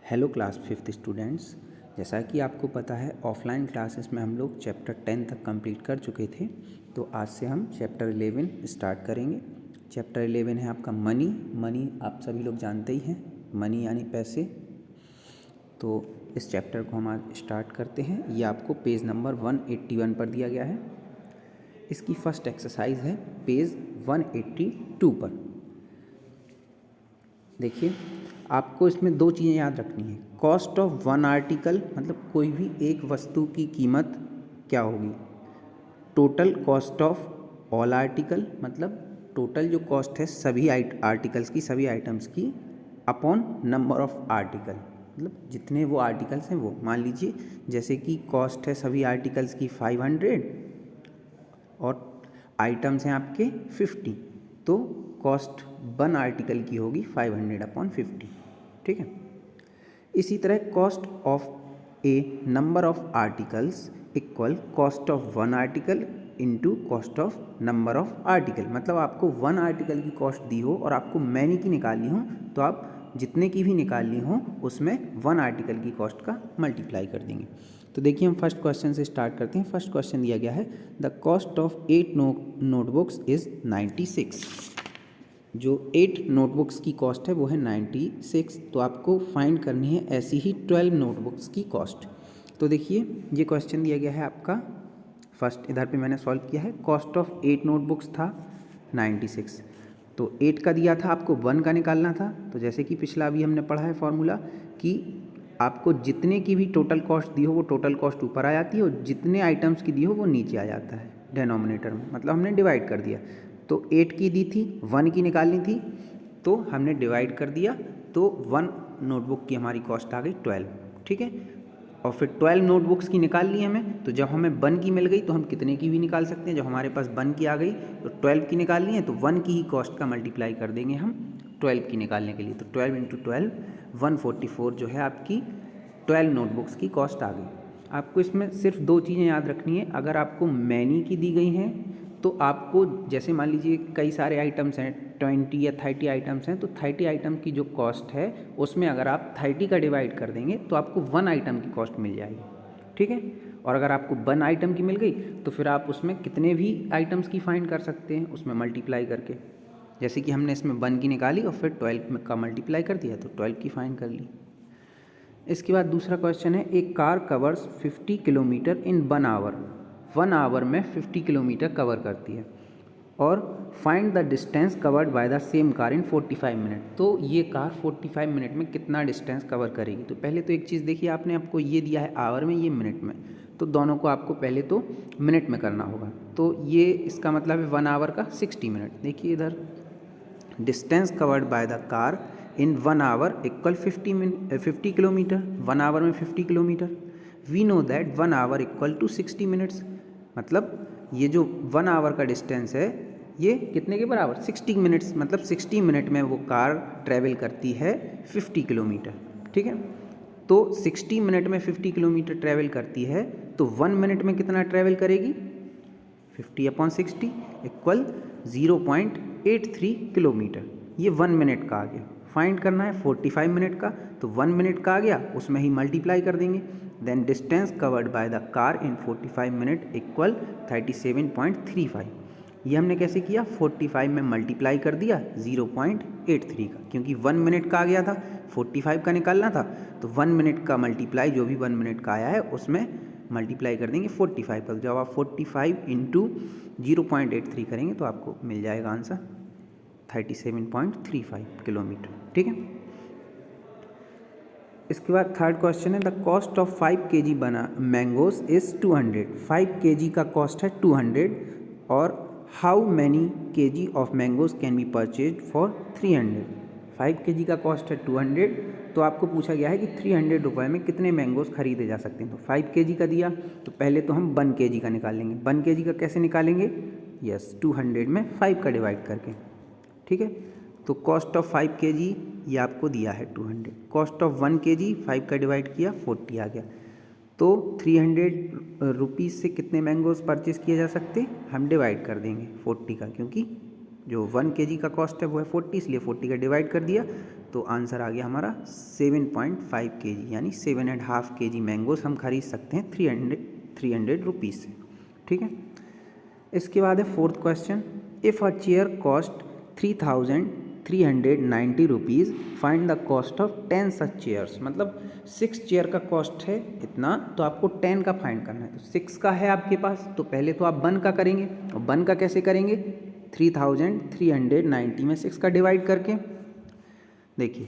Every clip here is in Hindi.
Hello class fifth students. जैसा कि आपको पता है ऑफलाइन क्लासेस में हम लोग चैप्टर 10 तक कंप्लीट कर चुके थे, तो आज से हम चैप्टर 11 स्टार्ट करेंगे। चैप्टर 11 है आपका मनी। मनी आप सभी लोग जानते ही हैं, मनी यानी पैसे। तो इस चैप्टर को हम आज स्टार्ट करते हैं। ये आपको पेज नंबर 181 पर दिया गया है। इसकी फर्स्ट एक्सरसाइज है पेज 182 पर। देखिए, आपको इसमें दो चीज़ें याद रखनी है। कॉस्ट ऑफ वन आर्टिकल मतलब कोई भी एक वस्तु की कीमत क्या होगी। Total cost of all article मतलब टोटल जो कॉस्ट है सभी आर्टिकल्स की, सभी आइटम्स की, अपॉन नंबर ऑफ आर्टिकल मतलब जितने वो आर्टिकल्स हैं वो। मान लीजिए जैसे कि कॉस्ट है सभी आर्टिकल्स की 500 और आइटम्स हैं आपके 50, तो कॉस्ट वन आर्टिकल की होगी 500/50। ठीक है। इसी तरह cost of A number of articles equal cost of one article into cost of number of article. मतलब आपको वन आर्टिकल की कॉस्ट दी हो और आपको मैनी की निकालनी हो, तो आप जितने की भी निकालनी हो उसमें वन आर्टिकल की कॉस्ट का मल्टीप्लाई कर देंगे। तो देखिए, हम फर्स्ट क्वेश्चन से स्टार्ट करते हैं। फर्स्ट क्वेश्चन दिया गया है the cost of 8 notebooks is 96। जो 8 नोटबुक्स की कॉस्ट है वो है 96। तो आपको फाइंड करनी है ऐसी ही 12 नोटबुक्स की कॉस्ट। तो देखिए, ये क्वेश्चन दिया गया है आपका फर्स्ट, इधर पे मैंने सॉल्व किया है। कॉस्ट ऑफ 8 नोटबुक्स था 96, तो 8 का दिया था, आपको 1 का निकालना था। तो जैसे कि पिछला अभी हमने पढ़ा है फॉर्मूला कि आपको जितने की भी टोटल कॉस्ट दी हो वो टोटल कॉस्ट ऊपर आ जाती है और जितने आइटम्स की दी हो वो नीचे आ जाता है डिनोमिनेटर में। मतलब हमने डिवाइड कर दिया। तो 8 की दी थी, 1 की निकालनी थी, तो हमने डिवाइड कर दिया, तो 1 नोटबुक की हमारी कॉस्ट आ गई 12। ठीक है। और फिर 12 नोटबुक्स की निकाल ली हमें, तो जब हमें 1 की मिल गई तो हम कितने की भी निकाल सकते हैं। जब हमारे पास 1 की आ गई तो 12 की निकालनी है, तो 1 की ही कॉस्ट का मल्टीप्लाई कर देंगे हम 12 की निकालने के लिए। तो 12 × 12 144 जो है आपकी 12 नोटबुक्स की कॉस्ट आ गई। आपको इसमें सिर्फ दो चीज़ें याद रखनी है। अगर आपको मैनी की दी गई हैं तो आपको, जैसे मान लीजिए कई सारे आइटम्स हैं, 20 या 30 आइटम्स हैं, तो 30 आइटम की जो कॉस्ट है उसमें अगर आप 30 का डिवाइड कर देंगे तो आपको 1 आइटम की कॉस्ट मिल जाएगी। ठीक है। और अगर आपको 1 आइटम की मिल गई तो फिर आप उसमें कितने भी आइटम्स की फाइंड कर सकते हैं उसमें मल्टीप्लाई करके। जैसे कि हमने इसमें 1 की निकाली और फिर 12 का मल्टीप्लाई कर दिया तो 12 की फाइंड कर ली। इसके बाद दूसरा क्वेश्चन है, एक car covers 50 kilometre in 1 hour. 1 hour में 50 किलोमीटर कवर करती है और find the distance covered by the same car in 45 minute. तो ये कार 45 मिनट में कितना डिस्टेंस कवर करेगी। तो पहले तो एक चीज़ देखिए, आपने आपको ये दिया है आवर में, ये मिनट में, तो दोनों को आपको पहले तो मिनट में करना होगा। तो ये इसका मतलब है 1 आवर का 60 मिनट। देखिए इधर, distance covered by the car in 1 hour equal 50 kilometre. 1 hour में 50 kilometre. We know that 1 hour equal to 60 minutes. मतलब ये जो 1 आवर का डिस्टेंस है ये कितने के बराबर, 60 मिनट्स। मतलब 60 मिनट में वो कार ट्रैवल करती है 50 किलोमीटर। ठीक है। तो 60 मिनट में 50 किलोमीटर ट्रैवल करती है, तो 1 मिनट में कितना ट्रैवल करेगी, 50/60 इक्वल 0.83 किलोमीटर। ये 1 मिनट का आ गया। फाइंड करना है 45 मिनट का, तो 1 मिनट का आ गया, उसमें ही मल्टीप्लाई कर देंगे। Then distance covered by the car in 45 minute equal 37.35। ये हमने कैसे किया, 45 में मल्टीप्लाई कर दिया 0.83 का, क्योंकि 1 मिनट का आ गया था, 45 का निकालना था, तो 1 मिनट का मल्टीप्लाई जो भी 1 मिनट का आया है उसमें मल्टीप्लाई कर देंगे 45 का। जब आप 45 × 0.83 करेंगे तो आपको मिल जाएगा आंसर 37.35 किलोमीटर। ठीक है। इसके बाद थर्ड क्वेश्चन है, द कॉस्ट ऑफ 5 kg बना मैंगोज इज़ 200। 5 kg का कॉस्ट है 200 और how many kg of mangoes can be purchase for 300। 5 kg का कॉस्ट है 200, तो आपको पूछा गया है कि 300 रुपये में कितने मैंगोज खरीदे जा सकते हैं। तो 5 kg का दिया, तो पहले तो हम 1 kg का निकालेंगे। 1 kg का कैसे निकालेंगे, यस 200 में 5 का डिवाइड करके। ठीक है। तो कॉस्ट ऑफ 5 kg ये आपको दिया है 200। कॉस्ट ऑफ 1 kg 5 का डिवाइड किया 40 आ गया। तो 300 रुपीज़ से कितने मैंगोज परचेज़ किए जा सकते हैं, हम डिवाइड कर देंगे 40 का, क्योंकि जो 1 kg का कॉस्ट है वो है 40, इसलिए 40 का डिवाइड कर दिया तो आंसर आ गया हमारा 7.5 kg, यानी 7.5 kg मैंगोस हम खरीद सकते हैं 300 रुपीज़ से। ठीक है, इसके बाद है fourth question, if a chair cost 3,390 rupees, find the cost of 10 such chairs. मतलब 6 चेयर का कॉस्ट है इतना, तो आपको 10 का फाइंड करना है। तो 6 का है आपके पास, तो पहले तो आप 1 का करेंगे, और 1 का कैसे करेंगे, 3,390 में 6 का डिवाइड करके। देखिए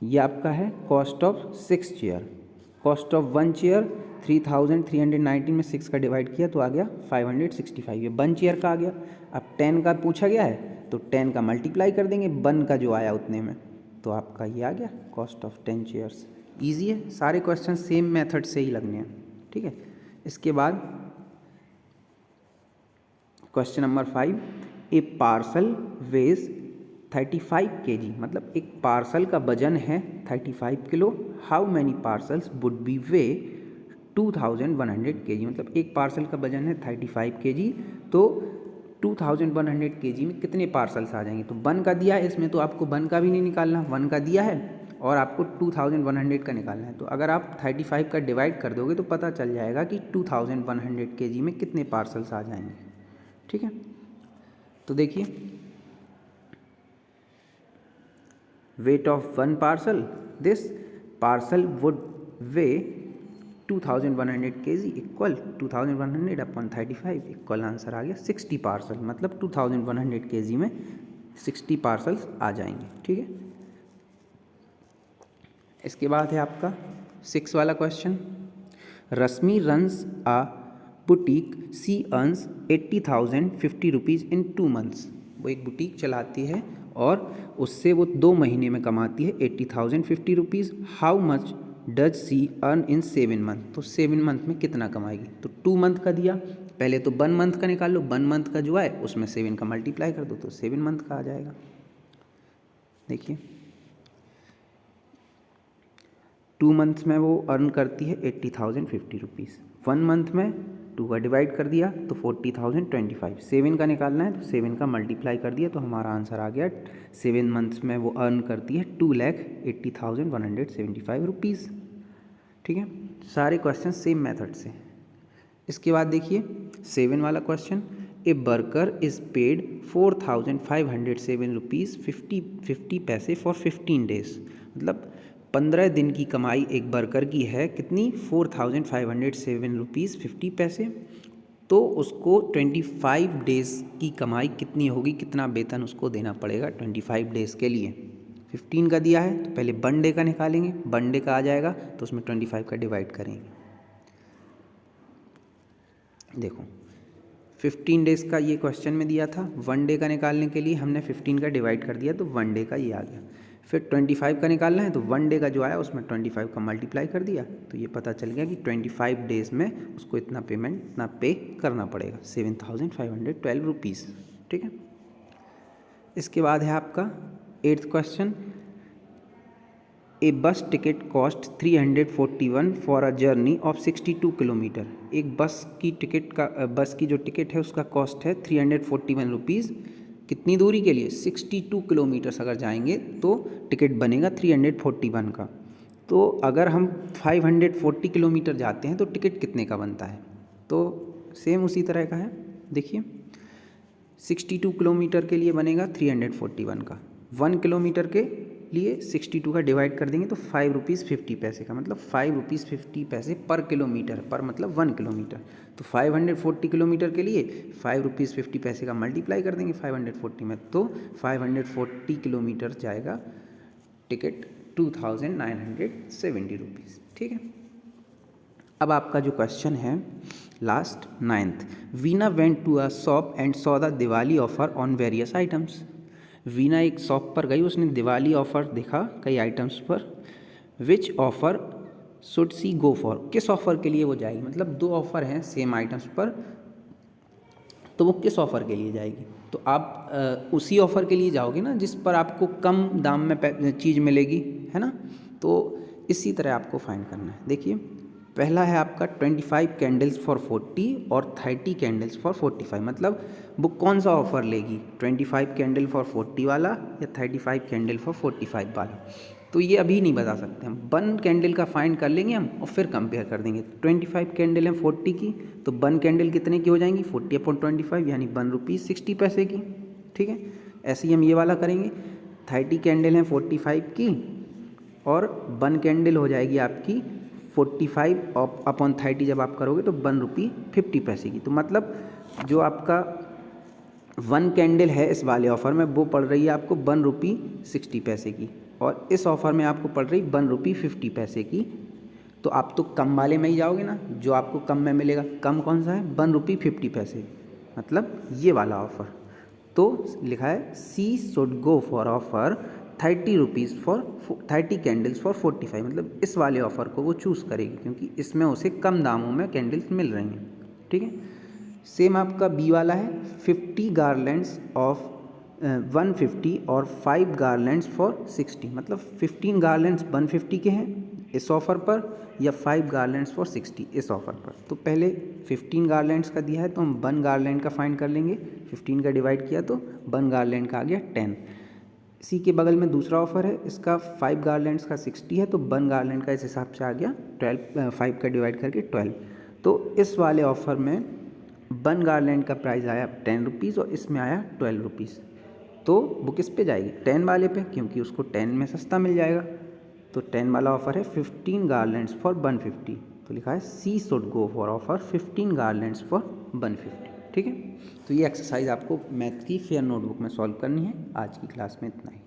ये आपका है cost of 6 chair, cost of 1 chair 3,390 में 6 का डिवाइड किया तो आ गया 565, ये 1 चेयर का आ गया। अब 10 का पूछा गया है तो 10 का मल्टीप्लाई कर देंगे 1 का जो आया उतने में, तो आपका ये आ गया कॉस्ट ऑफ 10 चेयर्स। ईजी है, सारे क्वेश्चन सेम मेथड से ही लगने हैं। ठीक है, इसके बाद क्वेश्चन नंबर 5, ए पार्सल वेज 35 kg, मतलब एक पार्सल का वजन है 35 kilo. How many parcels would be way 2100 kg, मतलब एक पार्सल का वजन है 35 kg, तो 2100 kg में कितने पार्सल्स आ जाएंगे। तो 1 का दिया है, इसमें तो आपको 1 का भी नहीं निकालना, 1 का दिया है और आपको 2100 का निकालना है। तो अगर आप 35 का डिवाइड कर दोगे तो पता चल जाएगा कि 2100 kg में कितने पार्सल्स आ जाएंगे। ठीक है, तो देखिए weight of 1 parcel, this parcel would weigh 2100 kg equal 2100 upon 35 equal answer आ गया 60 पार्सल, मतलब 2100 kg में 60 पार्सल्स आ जाएंगे। ठीक है, इसके बाद है आपका 6 वाला question, Rashmi runs a boutique, she earns 80,050 rupees in 2 months। वो एक बुटीक चलाती है और उससे वो 2 महीने में कमाती है 80,050 rupees. How much does she earn in 7 month, तो 7 month में कितना कमाएगी। तो 2 month का दिया, पहले तो 1 month का निकाल लो, 1 month का जो है उसमें 7 का मल्टीप्लाई कर दो तो 7 month का आ जाएगा। देखिए 2 months में वो अर्न करती है 80,050 रुपीज़, 1 month में 2 का डिवाइड कर दिया तो 40,025, 7 का निकालना है तो 7 का मल्टीप्लाई कर दिया तो हमारा आंसर आ गया 7 months में वो अर्न करती है 2,80,175 रुपीज़। ठीक है, सारे क्वेश्चन सेम मेथड से। इसके बाद देखिए 7 वाला question, a worker is paid 4,507 rupees 50 पैसे फॉर 15 days, मतलब 15 दिन की कमाई एक वर्कर की है कितनी, 4,507 रुपीज़ 50 पैसे। तो उसको 25 डेज़ की कमाई कितनी होगी, कितना वेतन उसको देना पड़ेगा 25 डेज़ के लिए। 15 का दिया है तो पहले 1 डे का निकालेंगे, 1 डे का आ जाएगा तो उसमें 25 का डिवाइड करेंगे। देखो 15 डेज़ का ये क्वेश्चन में दिया था, 1 डे का निकालने के लिए हमने 15 का डिवाइड कर दिया तो 1 डे का ये आ गया। फिर 25 का निकालना है तो 1 डे का जो आया उसमें 25 का मल्टीप्लाई कर दिया तो ये पता चल गया कि 25 डेज़ में उसको इतना पेमेंट, इतना पे करना पड़ेगा 7,512 रुपीज़। ठीक है, इसके बाद है आपका 8th क्वेश्चन, ए बस ticket cost 341 for a journey of 62 kilometre. एक बस की टिकट का, बस की जो टिकट है उसका कॉस्ट है 341 रुपीज़, कितनी दूरी के लिए, 62 किलोमीटर्स अगर जाएंगे तो टिकट बनेगा 341 का। तो अगर हम 540 किलोमीटर जाते हैं तो टिकट कितने का बनता है, तो सेम उसी तरह का है। देखिए 62 किलोमीटर के लिए बनेगा 341 का, 1 किलोमीटर के लिए 62 का डिवाइड कर देंगे तो 5 रुपीज़ 50 पैसे का, मतलब 5 रुपीज़ 50 पैसे पर किलोमीटर, पर मतलब 1 किलोमीटर। तो 540 किलोमीटर के लिए 5 रुपीज़ 50 पैसे का मल्टीप्लाई कर देंगे 540 में, तो 540 किलोमीटर जाएगा टिकट 2,970 रुपीज़। ठीक है, अब आपका जो क्वेश्चन है last 9th, Veena went to a shop and saw the Diwali offer on various items. Veena एक शॉप पर गई, उसने दिवाली ऑफ़र देखा कई आइटम्स पर। Which offer should she go for, किस ऑफ़र के लिए वो जाएगी, मतलब 2 ऑफ़र हैं सेम आइटम्स पर तो वो किस ऑफ़र के लिए जाएगी। तो आप उसी ऑफ़र के लिए जाओगे ना जिस पर आपको कम दाम में चीज़ मिलेगी, है ना। तो इसी तरह आपको फाइंड करना है। देखिए पहला है आपका 25 कैंडल्स फॉर 40 और 30 कैंडल्स फॉर 45, मतलब वो कौन सा ऑफ़र लेगी, 25 कैंडल फॉर 40 वाला या 35 कैंडल फॉर 45 वाला। तो ये अभी नहीं बता सकते हम, 1 कैंडल का फाइंड कर लेंगे हम और फिर कंपेयर कर देंगे। 25 कैंडल है 40 की, तो 1 कैंडल कितने की हो जाएंगी, 40/25 यानी 1 रुपी 60 पैसे की। ठीक है, ऐसे ही हम ये वाला करेंगे। 30 कैंडल है 45 की और 1 कैंडल हो जाएगी आपकी 45/30 जब आप करोगे तो 1 रुपी 50 पैसे की। तो मतलब जो आपका 1 कैंडल है इस वाले ऑफ़र में वो पड़ रही है आपको 1 रुपी 60 पैसे की, और इस ऑफ़र में आपको पड़ रही 1 रुपी 50 पैसे की। तो आप तो कम वाले में ही जाओगे ना, जो आपको कम में मिलेगा। कम कौन सा है, 1 रुपी 50 पैसे, मतलब ये वाला ऑफ़र। तो लिखा है she should go for offer 30 rupees for 30 candles for 45, मतलब इस वाले ऑफ़र को वो चूज़ करेगी क्योंकि इसमें उसे कम दामों में कैंडल्स मिल रही हैं। ठीक है, सेम आपका बी वाला है 50 गारलैंड्स ऑफ 150 और 5 गारलैंड्स फॉर 60, मतलब 15 गारलैंड्स 150 के हैं इस ऑफ़र पर या 5 गारलैंड्स फॉर 60 इस ऑफ़र पर। तो पहले 15 गारलैंड्स का दिया है तो हम 1 गारलैंड का फाइंड कर लेंगे। 15 का डिवाइड किया तो 1 गारलैंड का आ गया 10। इसी के बगल में दूसरा ऑफ़र है, इसका 5 गारलैंड्स का 60 है तो 1 गारलैंड का इस हिसाब से आ गया 12, 5 का डिवाइड करके 12। तो इस वाले ऑफ़र में 1 गारलैंड का प्राइस आया 10 रुपीज़ और इसमें आया 12 रुपीज़। तो वो किस पे जाएगी, 10 वाले पे, क्योंकि उसको 10 में सस्ता मिल जाएगा। तो 10 वाला ऑफ़र है 15 गारलैंड्स फॉर 150, तो लिखा है she should go for offer 15 garlands for 150। ठीक है, तो ये एक्सरसाइज आपको मैथ की फेयर नोटबुक में सॉल्व करनी है। आज की क्लास में इतना ही।